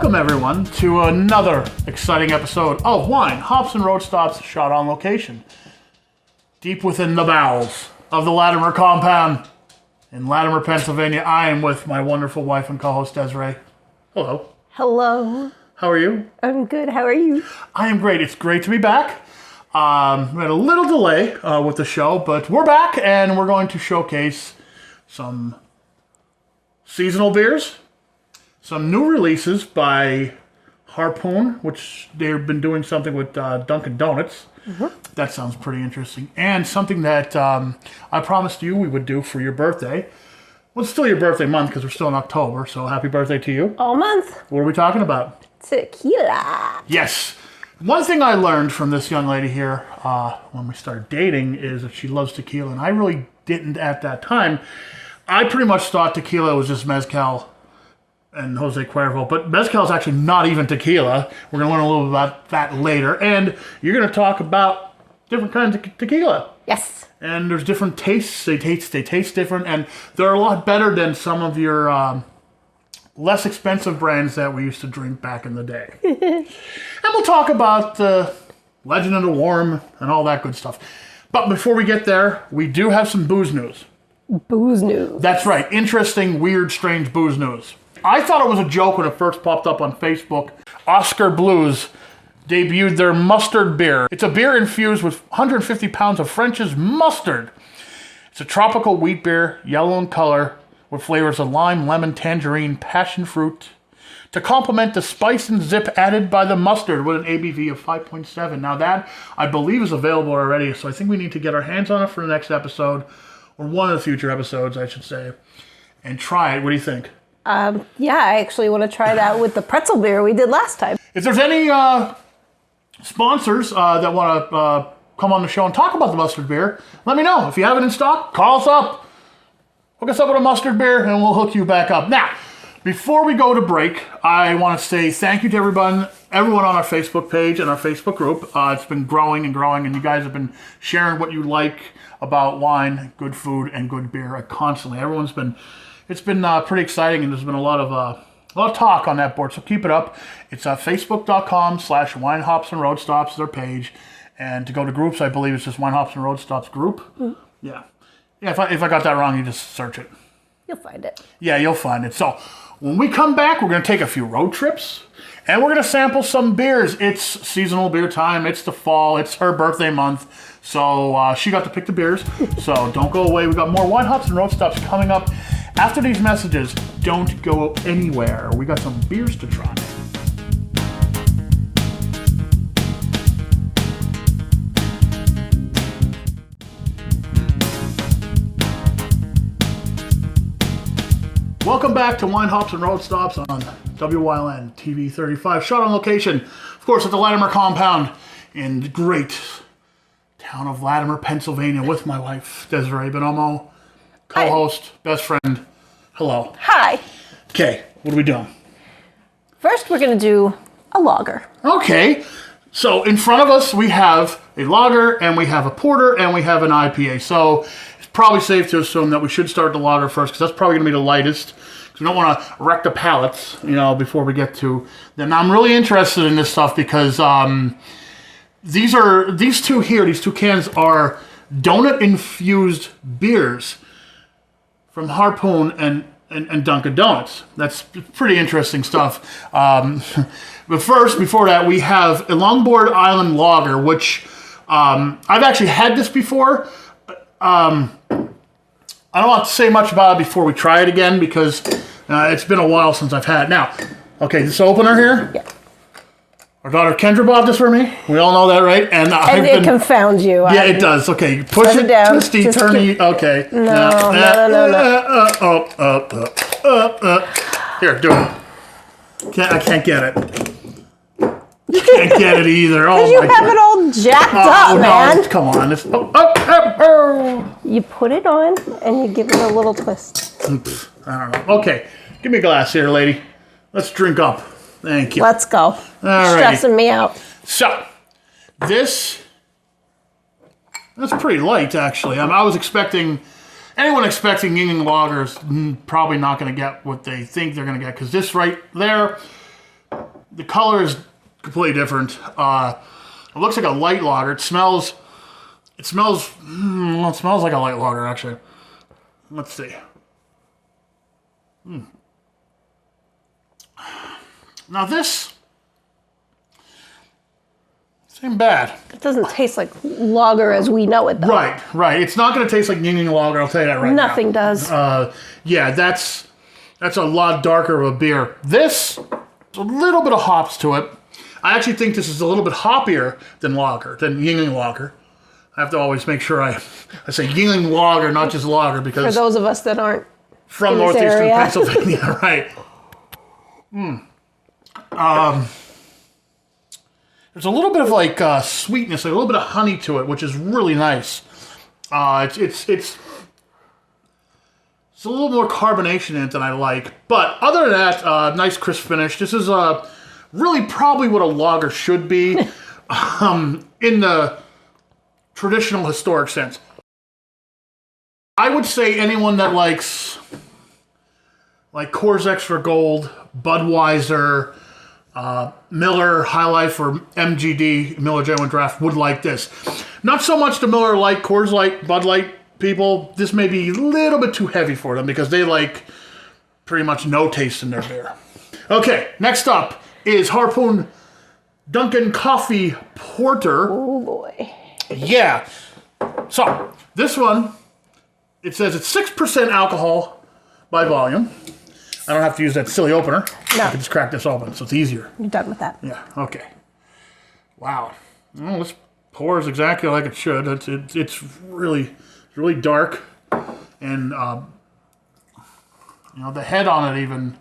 Welcome, everyone, to another exciting episode of Wine, Hops, and Road Stops shot on location. Deep within the bowels of the Latimer compound in Latimer, Pennsylvania, I am with my wonderful wife and co-host, Desiree. Hello. Hello. How are you? I'm good. How are you? I am great. It's great to be back. We had a little delay with the show, but we're back, and we're going to showcase some seasonal beers, some new releases by Harpoon, which they've been doing something with Dunkin' Donuts. Mm-hmm. That sounds pretty interesting. And something that I promised you we would do for your birthday. Well, it's still your birthday month because we're still in October, so happy birthday to you. All month. What are we talking about? Tequila. Yes. One thing I learned from this young lady here when we started dating is that she loves tequila, and I really didn't at that time. I pretty much thought tequila was just mezcal and Jose Cuervo, but mezcal is actually not even tequila. We're going to learn a little bit about that later, and you're going to talk about different kinds of tequila. Yes. And there's different tastes. They taste different, and they're a lot better than some of your less expensive brands that we used to drink back in the day. And we'll talk about the Legend of the Worm and all that good stuff. But before we get there, we do have some booze news. Booze news. That's right. Interesting, weird, strange booze news. I thought it was a joke when it first popped up on Facebook. Oscar Blues debuted their mustard beer. It's a beer infused with 150 pounds of French's mustard. It's a tropical wheat beer, yellow in color, with flavors of lime, lemon, tangerine, passion fruit, to complement the spice and zip added by the mustard with an ABV of 5.7. Now that, I believe, is available already, so I think we need to get our hands on it for the next episode, or one of the future episodes, I should say, and try it. What do you think? Yeah, I actually want to try that with the pretzel beer we did last time. If there's any sponsors that want to come on the show and talk about the mustard beer, let me know. If you have it in stock, call us up. Hook us up with a mustard beer, and we'll hook you back up. Now, before we go to break, I want to say thank you to everyone on our Facebook page and our Facebook group. It's been growing and growing, and you guys have been sharing what you like about wine, good food, and good beer constantly. It's been pretty exciting, and there's been a lot of talk on that board, so keep it up. It's facebook.com/Wine Hops and Road Stops is our page, and to go to groups, I believe it's just Wine Hops and Road Stops group. Mm. Yeah. If I got that wrong, you just search it. You'll find it. Yeah, you'll find it. So when we come back, we're going to take a few road trips, and we're going to sample some beers. It's seasonal beer time. It's the fall. It's her birthday month. So she got to pick the beers. So don't go away. We got more Wine Hops and Road Stops coming up after these messages. Don't go anywhere. We got some beers to try. Welcome back to Wine Hops and Road Stops on WYLN TV 35, shot on location, of course, at the Latimer compound in the great town of Latimer, Pennsylvania, with my wife, Desiree Bonomo, co-host, best friend. Hello. Hi. Okay, what are we doing? First, we're going to do a lager. Okay, so in front of us, we have a lager, and we have a porter, and we have an IPA. So it's probably safe to assume that we should start the lager first, because that's probably going to be the lightest. Because we don't want to wreck the palates, before we get to them. Now, I'm really interested in this stuff because these two cans are donut-infused beers from Harpoon and Dunkin' Donuts. That's pretty interesting stuff. But first, before that, we have a Longboard Island Lager, which I've actually had this before. I don't want to say much about it before we try it again because it's been a while since I've had it. Now, okay, this opener here. Yeah. Our daughter Kendra bought this for me. We all know that, right? And it confounds you. Yeah, it does. Okay, you push it down. Twisty, turny. Okay. No. Here, do it. I can't get it. You can't get it either. Oh, you have it all jacked up, man. No, come on. You put it on and you give it a little twist. I don't know. Okay, give me a glass here, lady. Let's drink up. Thank you. Let's go. All stressing me out. So, that's pretty light, actually. I was expecting, anyone expecting Yingling lagers probably not going to get what they think they're going to get, because this right there, The color is completely different. It looks like a light lager. It smells like a light lager, actually. Let's see. Now this ain't bad. It doesn't taste like lager as we know it, though. Right. It's not going to taste like Yingling lager, I'll tell you that right now. Nothing does. Yeah, that's a lot darker of a beer. This, a little bit of hops to it. I actually think this is a little bit hoppier than Yingling lager. I have to always make sure I say Yingling lager, not just lager, because... For those of us that aren't from in this northeastern area. Pennsylvania, right. There's a little bit of like sweetness, like a little bit of honey to it, which is really nice. It's a little more carbonation in it than I like. But other than that, nice crisp finish. This is really probably what a lager should be in the traditional historic sense. I would say anyone that likes like Coors Extra Gold, Budweiser, Miller High Life, or MGD, Miller Genuine Draft, would like this. Not so much the Miller Light, Coors Light, Bud Light people. This may be a little bit too heavy for them because they like pretty much no taste in their beer. Okay, next up is Harpoon Dunkin Coffee Porter. Oh boy. Yeah. So, this one, it says it's 6% alcohol by volume. I don't have to use that silly opener. No. I can just crack this open, so it's easier. You're done with that. Yeah, okay. Wow. Well, this pours exactly like it should. It's really dark. And, the head on it even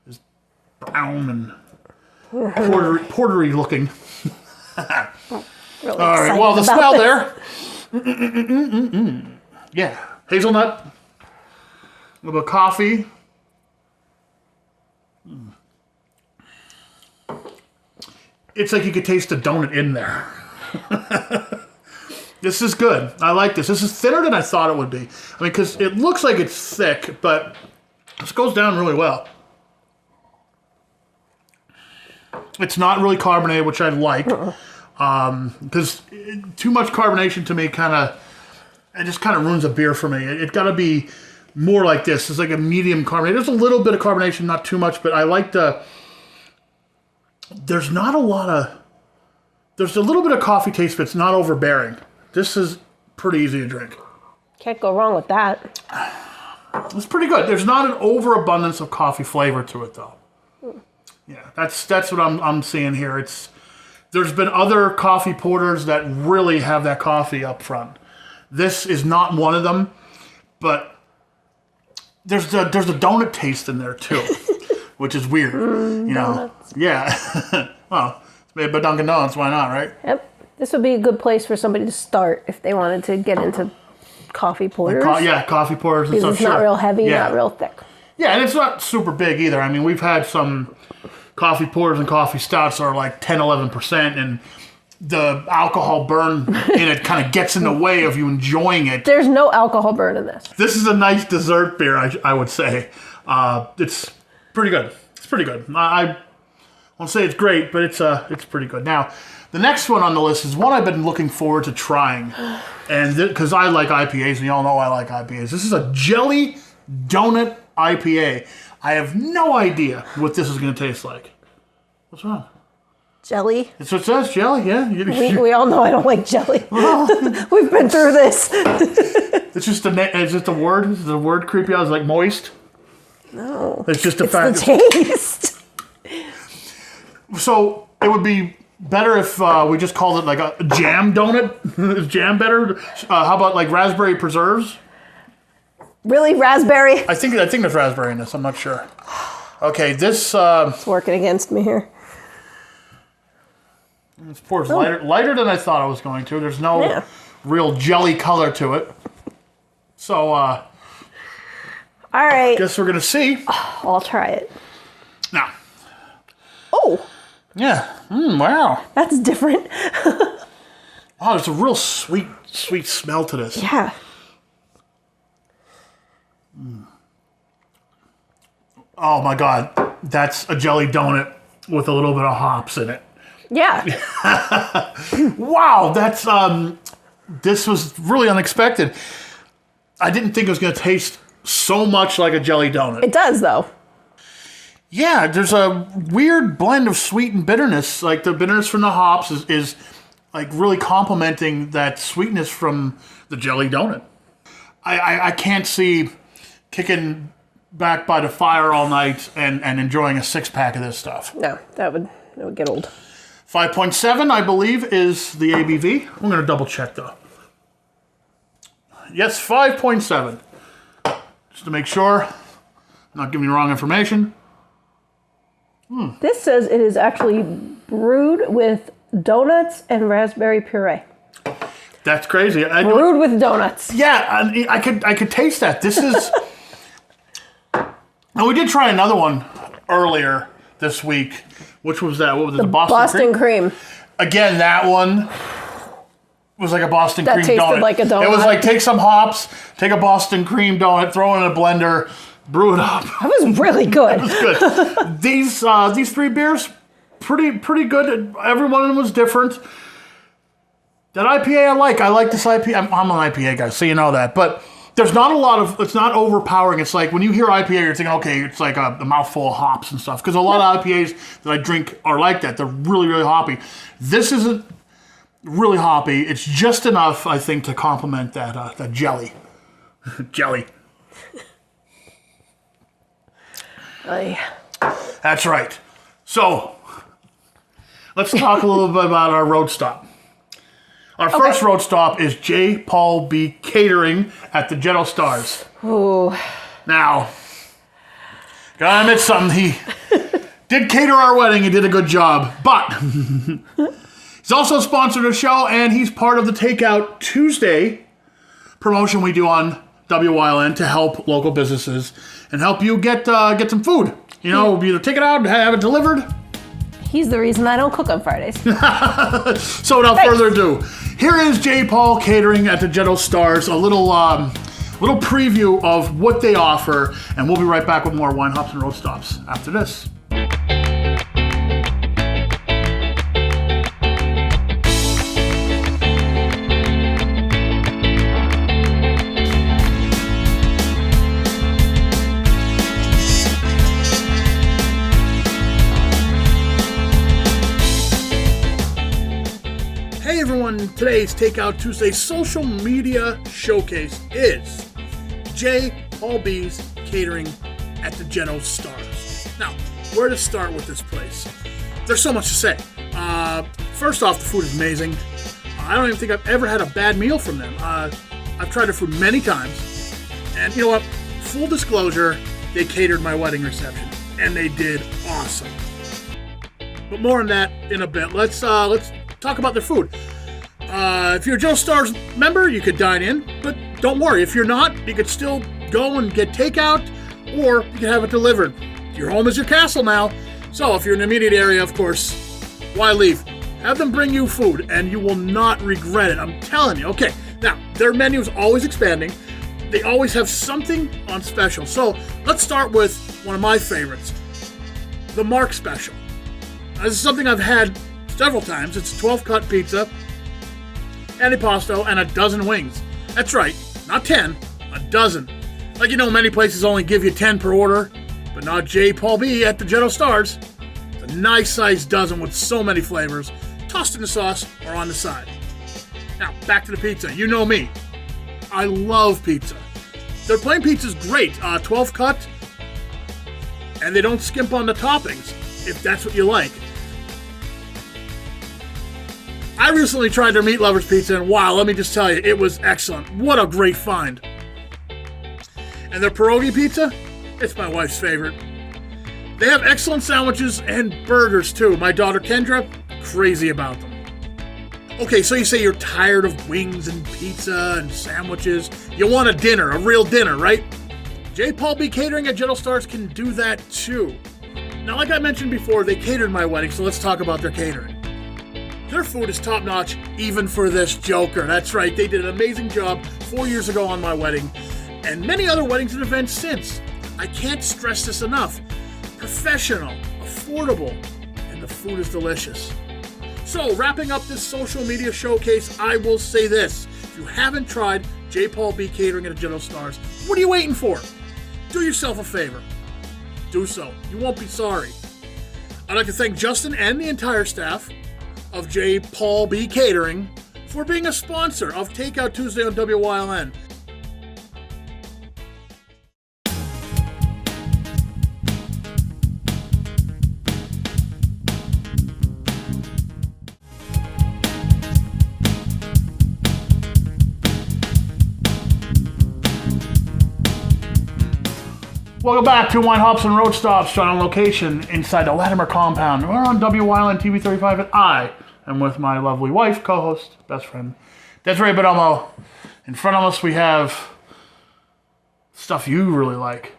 is brown and portery looking. Really All right, well, the excited smell about there. Yeah, hazelnut, a little bit of coffee. It's like you could taste the donut in there. This is good. I like this. This is thinner than I thought it would be. I mean, because it looks like it's thick, but this goes down really well. It's not really carbonated, which I like. Because too much carbonation to me just kind of ruins a beer for me. It got to be more like this. It's like a medium carbonate. There's a little bit of carbonation, not too much, but I like there's not a lot of, there's a little bit of coffee taste, but it's not overbearing. This is pretty easy to drink. Can't go wrong with that. It's pretty good. There's not an overabundance of coffee flavor to it, though. Yeah, that's what I'm seeing here. There's been other coffee porters that really have that coffee up front. This is not one of them, but there's a donut taste in there too, which is weird. Donuts. Yeah. Well, it's made by Dunkin' Donuts. Why not, right? Yep. This would be a good place for somebody to start if they wanted to get into coffee porters. Coffee porters and Because stuff. it's not real heavy, not real thick. Yeah, and it's not super big either. I mean, we've had some coffee porters and coffee stouts that are like 10, 11%, and the alcohol burn in it kind of gets in the way of you enjoying it. There's no alcohol burn in this. This is a nice dessert beer, I would say. It's pretty good. It's pretty good. I won't say it's great, but it's pretty good. Now, the next one on the list is one I've been looking forward to trying, and because I like IPAs, and y'all know I like IPAs. This is a Jelly Donut IPA. I have no idea what this is going to taste like. What's wrong? Jelly. It's what it says, jelly, yeah. We all know I don't like jelly. We've been through this. It's just is it the word? Is the word creepy? I was like moist. No. It's just the It's fact. the taste. So it would be better if we just called it like a jam donut. Is jam better? How about like raspberry preserves? Really, raspberry? I think there's raspberry in this. I'm not sure. Okay, this It's working against me here. this pours lighter than I thought it was going to. There's no real jelly color to it. So All right. guess we're gonna see. I'll try it. Now. Oh, Yeah. Wow. that's different. Oh, there's a real sweet smell to this. Yeah. Oh my God, that's a jelly donut with a little bit of hops in it. Yeah. Wow, that's this was really unexpected. I didn't think it was going to taste so much like a jelly donut. It does, though. Yeah, there's a weird blend of sweet and bitterness. Like the bitterness from the hops is like really complementing that sweetness from the jelly donut. I can't see kicking back by the fire all night and enjoying a 6-pack of this stuff. No, that would get old. 5.7, I believe, is the ABV. I'm going to double check though. Yes, 5.7. Just to make sure, I'm not giving you wrong information. This says it is actually brewed with donuts and raspberry puree. That's crazy. Brewed with donuts. Yeah, I could taste that. This is. And we did try another one earlier this week. Which was that? What was it? The Boston cream. Again, that one was like a Boston cream donut. That tasted like a donut. It was like take some hops, take a Boston cream donut, throw it in a blender, brew it up. That was really good. It was good. These 3 beers, pretty good. Every one of them was different. That IPA I like. I like this IPA. I'm an IPA guy, so you know that. But there's not a lot of, it's not overpowering. It's like when you hear IPA, you're thinking, okay, it's like a mouthful of hops and stuff. Because a lot of IPAs that I drink are like that. They're really, really hoppy. This isn't really hoppy. It's just enough, I think, to complement that jelly. Jelly. That's right. So, let's talk a little bit about our road stop. Our first road stop is J. Paul B. Catering at the Ghetto Stars. Ooh. Now, gotta admit something. He did cater our wedding. He did a good job. But he's also sponsored a show, and he's part of the Takeout Tuesday promotion we do on WYLN to help local businesses and help you get some food. You know, either take it out and have it delivered. He's the reason I don't cook on Fridays. So without further ado, here is J. Paul Catering at the Ghetto Stars, a little preview of what they offer, and we'll be right back with more Wine, Hops, and Road Stops after this. Today's Takeout Tuesday social media showcase is J. Paul B's Catering at the Ghetto Stars. Now, where to start with this place? There's so much to say. First off, the food is amazing. I don't even think I've ever had a bad meal from them. I've tried their food many times, and you know what? Full disclosure, they catered my wedding reception, and they did awesome. But more on that in a bit. Let's talk about their food. If you're a Ghetto Stars member, you could dine in, but don't worry. If you're not, you could still go and get takeout, or you can have it delivered. Your home is your castle now. So if you're in the immediate area, of course, why leave? Have them bring you food, and you will not regret it. I'm telling you. Okay, now, their menu is always expanding. They always have something on special. So let's start with one of my favorites, the Mark Special. Now, this is something I've had several times. It's 12-cut pizza, antipasto, and a dozen wings. That's right, not 10, a dozen. Like, you know, many places only give you 10 per order, but not J. Paul B. at the Ghetto Stars. It's a nice-sized dozen with so many flavors, tossed in the sauce or on the side. Now, back to the pizza. You know me. I love pizza. Their plain pizza's great, 12-cut, and they don't skimp on the toppings, if that's what you like. I recently tried their Meat Lovers pizza, and wow, let me just tell you, it was excellent. What a great find. And their pierogi pizza, it's my wife's favorite. They have excellent sandwiches and burgers, too. My daughter Kendra, crazy about them. Okay, so you say you're tired of wings and pizza and sandwiches. You want a dinner, a real dinner, right? J. Paul B. Catering at Ghetto Stars can do that, too. Now, like I mentioned before, they catered my wedding, so let's talk about their catering. Their food is top-notch, even for this joker. That's right, they did an amazing job 4 years ago on my wedding, and many other weddings and events since. I can't stress this enough. Professional, affordable, the food is delicious. So, wrapping up this social media showcase, I will say this. If you haven't tried J. Paul B. Catering at General Stars, what are you waiting for? Do yourself a favor. Do so. You won't be sorry. I'd like to thank Justin and the entire staff of J. Paul B. Catering for being a sponsor of Takeout Tuesday on WYLN. Welcome back to Wine Hops and Road Stops, on location inside the Latimer compound. We're on WYLN TV 35, and I am with my lovely wife, co-host, best friend, Desiree Bonomo. In front of us, we have stuff you really like.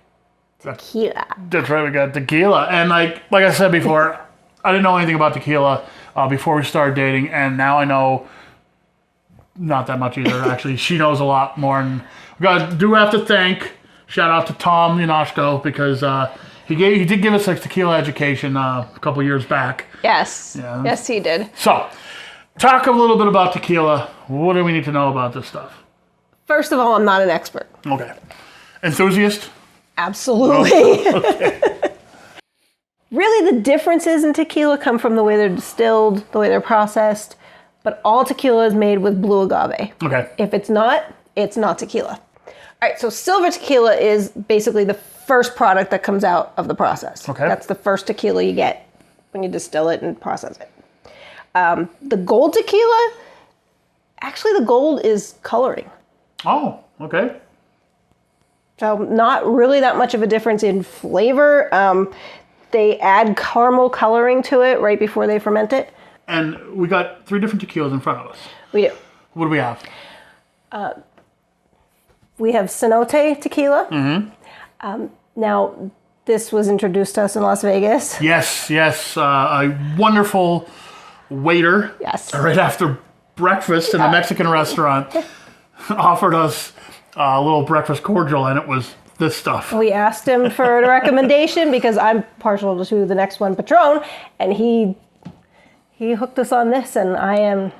Tequila. That's right, we got tequila. And like I said before, I didn't know anything about tequila before we started dating, and now I know not that much either. Actually, she knows a lot more, and we do have to thank. Shout out to Tom Yanoshko because he did give us a tequila education a couple years back. Yes. Yeah. Yes, he did. So, talk a little bit about tequila. What do we need to know about this stuff? First of all, I'm not an expert. Okay. Enthusiast? Absolutely. Oh, okay. Really, the differences in tequila come from the way they're distilled, the way they're processed, but all tequila is made with blue agave. Okay. If it's not tequila. All right, so silver tequila is basically the first product that comes out of the process. Okay. That's the first tequila you get when you distill it and process it. The gold tequila, actually the gold is coloring. Oh, okay. So not really that much of a difference in flavor. They add caramel coloring to it right before they ferment it. And we got 3 different tequilas in front of us. We do. What do we have? We have cenote tequila. Mm-hmm. Now, this was introduced to us in Las Vegas. Yes. A wonderful waiter. Yes. Right after breakfast in a Mexican restaurant offered us a little breakfast cordial, and it was this stuff. We asked him for a recommendation because I'm partial to the next one, Patron, and he hooked us on this, and I'm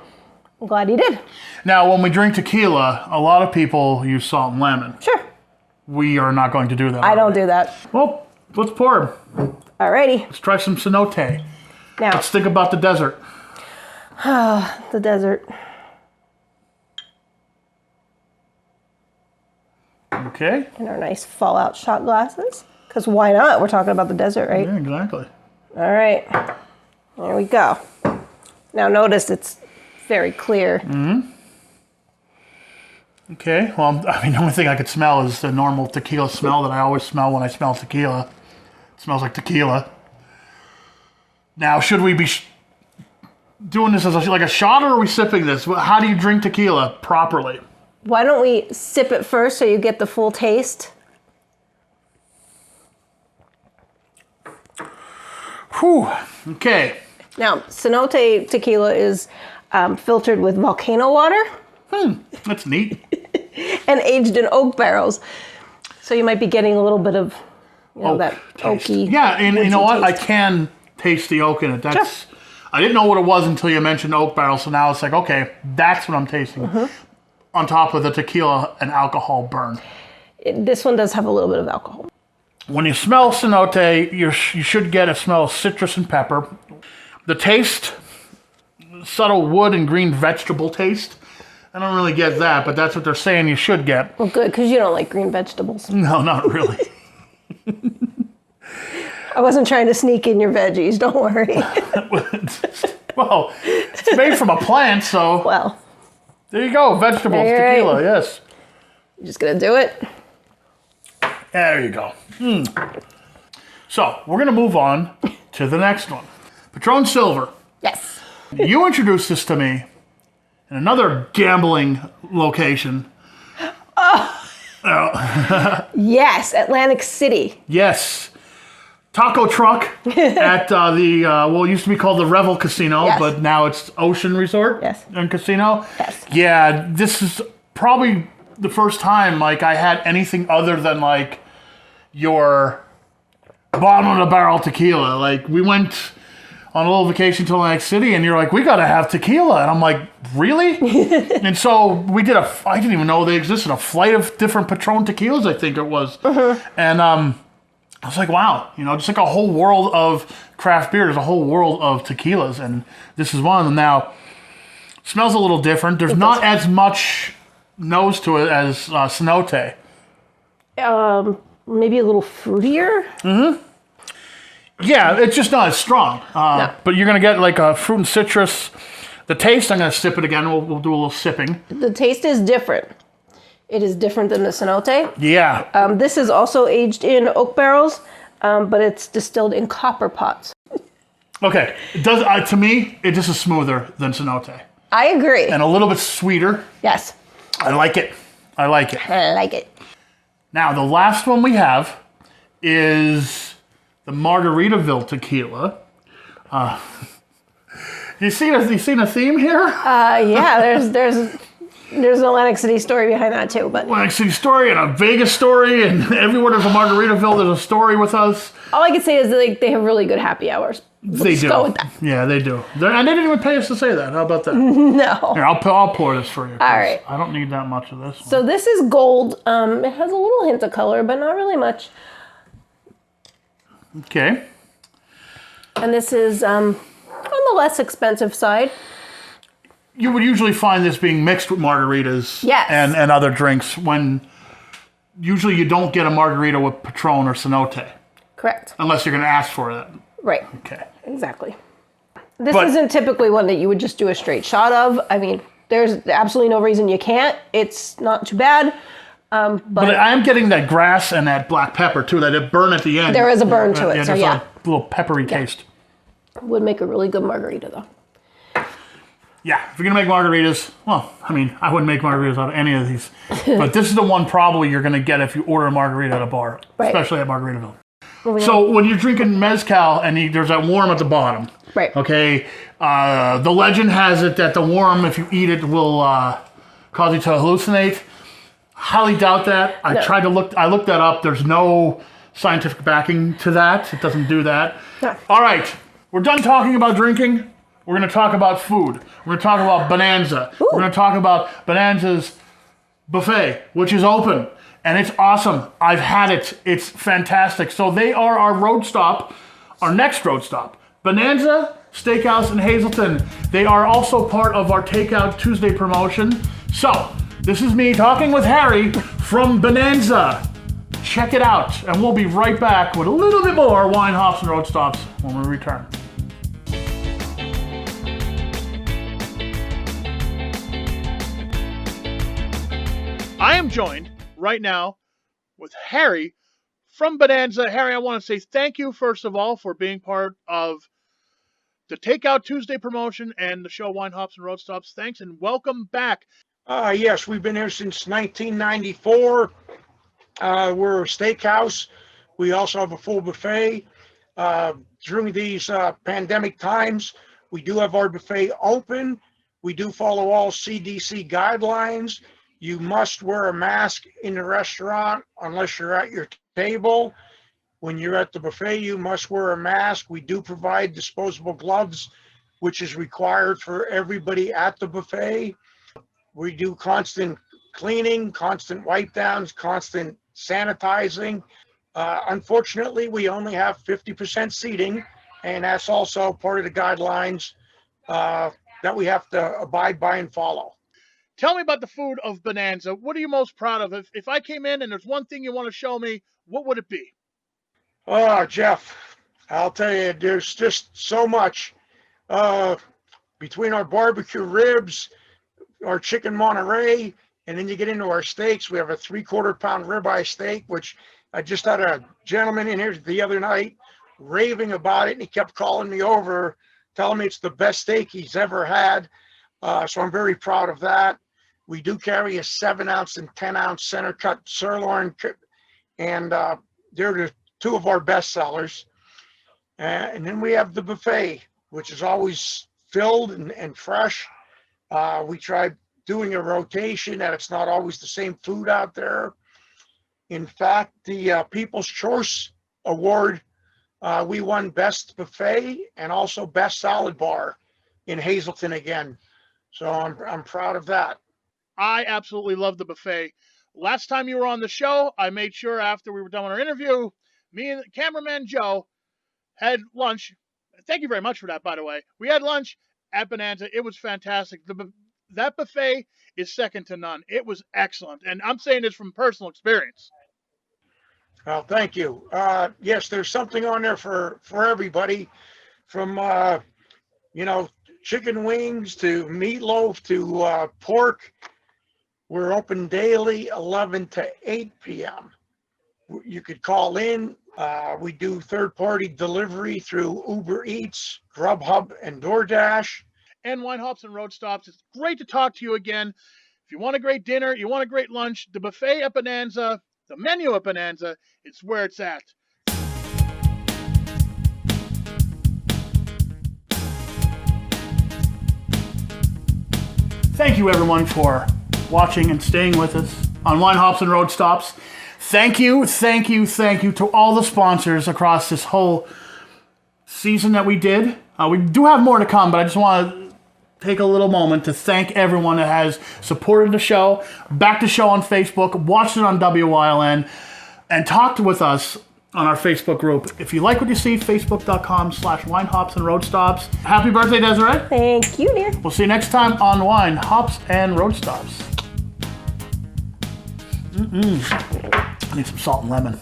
glad he did. Now, when we drink tequila, a lot of people use salt and lemon. Sure. We are not going to do that. I don't do that. Well, let's pour them. Alrighty. Let's try some cenote. Now, Let's think about the desert. the desert. Okay. In our nice Fallout shot glasses. Because why not? We're talking about the desert, right? Yeah, exactly. All right. There we go. Now notice it's very clear. Mm-hmm. Okay. Well, I mean, the only thing I could smell is the normal tequila smell that I always smell when I smell tequila. It smells like tequila. Now, should we be doing this as like a shot, or are we sipping this? How do you drink tequila properly? Why don't we sip it first so you get the full taste? Whew. Okay. Now, cenote tequila is filtered with volcano water. That's neat. And aged in oak barrels. So you might be getting a little bit of, Oak that taste. oaky. Yeah, and you know what? taste. I can taste the oak in it. That's. Sure. I didn't know what it was until you mentioned oak barrel, so now it's like, okay, that's what I'm tasting. Mm-hmm. On top of the tequila and alcohol burn. This one does have a little bit of alcohol. When you smell cenote, you should get a smell of citrus and pepper. The taste, subtle wood and green vegetable taste. I don't really get that, but that's what they're saying you should get. Well, good, because you don't like green vegetables. No, not really. I wasn't trying to sneak in your veggies, don't worry. Well, it's made from a plant, so Well, there you go. Vegetables, Right. tequila, yes. you're just going to do it. There you go. So, we're going to move on to the next one. Patron Silver. Yes. You introduced this to me in another gambling location. Yes, Atlantic City. Yes. Taco truck at it used to be called the Revel Casino, Yes. but now it's Ocean Resort Yes. and Casino. Yes. Yeah, this is probably the first time like I had anything other than like your bottom of the barrel tequila. Like we went on a little vacation to Atlantic City, and you're like, we got to have tequila. And I'm like, really? And so we did I didn't even know they existed, a flight of different Patron tequilas, I think it was. And I was like, wow, just like a whole world of craft beer. There's a whole world of tequilas, and this is one of them. Now, it smells a little different. There's not as much nose to it as cenote. Maybe a little fruitier. Yeah, it's just not as strong. No. But you're going to get like a fruit and citrus. The taste, I'm going to sip it again. We'll do a little sipping. The taste is different. It is different than the cenote. Yeah. This is also aged in oak barrels, but it's distilled in copper pots. Okay. It does. To me, it just is smoother than cenote. I agree. And a little bit sweeter. Yes. I like it. I like it. Now, the last one we have is the Margaritaville tequila. You seen a theme here? Yeah, there's an Atlantic City story behind that too. But Atlantic City story and a Vegas story, and everywhere there's a Margaritaville, there's a story with us. all I can say is that they have really good happy hours. They do. Go with that. Yeah, they do. And they didn't even pay us to say that. How about that? No. Here, I'll pour this for you. All right. I don't need that much of this one. So this is gold. It has a little hint of color, but not really much. Okay. And this is on the less expensive side. You would usually find this being mixed with margaritas Yes. and other drinks when usually you don't get a margarita with Patron or Cenote. Correct. Unless you're going to ask for it. Right. Okay. Exactly. This isn't typically one that you would just do a straight shot of. I mean, there's absolutely no reason you can't. It's not too bad. But I am getting that grass and that black pepper too, that burn at the end. There is a burn to it, so yeah. A little peppery taste. Would make a really good margarita though. Yeah, if you're going to make margaritas, well, I mean, I wouldn't make margaritas out of any of these. But this is the one probably you're going to get if you order a margarita at a bar, Right. especially at Margaritaville. So when you're drinking mezcal and there's that worm at the bottom, Right. okay, the legend has it that the worm, if you eat it, will cause you to hallucinate. Highly doubt that. I looked that up. There's no scientific backing to that. It doesn't do that. No. All right, we're done talking about drinking. We're going to talk about food. We're going to talk about Bonanza. Ooh. We're going to talk about Bonanza's buffet, which is open. And it's awesome. I've had it. It's fantastic. So they are our road stop, our next road stop. Bonanza Steakhouse in Hazleton. They are also part of our Takeout Tuesday promotion. So this is me talking with Harry from Bonanza. Check it out. And we'll be right back with a little bit more wine, hops, and road stops when we return. I am joined right now with Harry from Bonanza. Harry, I want to say thank you, first of all, for being part of the Takeout Tuesday promotion and the show Wine, Hops, and Road Stops. Thanks, and welcome back. Yes, we've been here since 1994. We're a steakhouse. We also have a full buffet. During these pandemic times, we do have our buffet open. We do follow all CDC guidelines. You must wear a mask in the restaurant unless you're at your table. When you're at the buffet, you must wear a mask. We do provide disposable gloves, which is required for everybody at the buffet. We do constant cleaning, constant wipe downs, constant sanitizing. Unfortunately, we only have 50% seating, and that's also part of the guidelines that we have to abide by and follow. Tell me about the food of Bonanza. What are you most proud of? If I came in and there's one thing you want to show me, what would it be? Oh, Jeff, I'll tell you, there's just so much. Between our barbecue ribs, our chicken Monterey, and then you get into our steaks. We have a 3/4 pound ribeye steak, which I just had a gentleman in here the other night raving about it, and he kept calling me over, telling me it's the best steak he's ever had. So I'm very proud of that. We do carry a 7-ounce and 10-ounce center cut sirloin, and they're the two of our best sellers. And then we have the buffet, which is always filled and fresh. We try doing a rotation, that it's not always the same food out there. In fact, the People's Choice Award We won Best Buffet and also Best Salad Bar in Hazleton again. So I'm proud of that. I absolutely love the buffet. Last time you were on the show, I made sure after we were done with our interview, me and cameraman Joe had lunch. Thank you very much for that, by the way. We had lunch at Bonanza. It was fantastic. That buffet is second to none. It was excellent. And I'm saying this from personal experience. Well, thank you. Yes, there's something on there for everybody, from chicken wings to meatloaf to pork. We're open daily, 11 to 8 p.m. You could call in. We do third-party delivery through Uber Eats, Grubhub, and DoorDash. And Wine Hops and Road Stops. It's great to talk to you again. If you want a great dinner, you want a great lunch, the buffet at Bonanza, the menu at Bonanza, it's where it's at. Thank you, everyone, for watching and staying with us on Wine Hops and Road Stops. Thank you to all the sponsors across this whole season that we did. We do have more to come, but I just want to take a little moment to thank everyone that has supported the show, backed the show on Facebook, watched it on WYLN, and talked with us on our Facebook group. If you like what you see, facebook.com/Wine Hops and Road Stops. Happy birthday, Desiree. Thank you, dear. We'll see you next time on Wine, Hops, and Road Stops. I need some salt and lemon.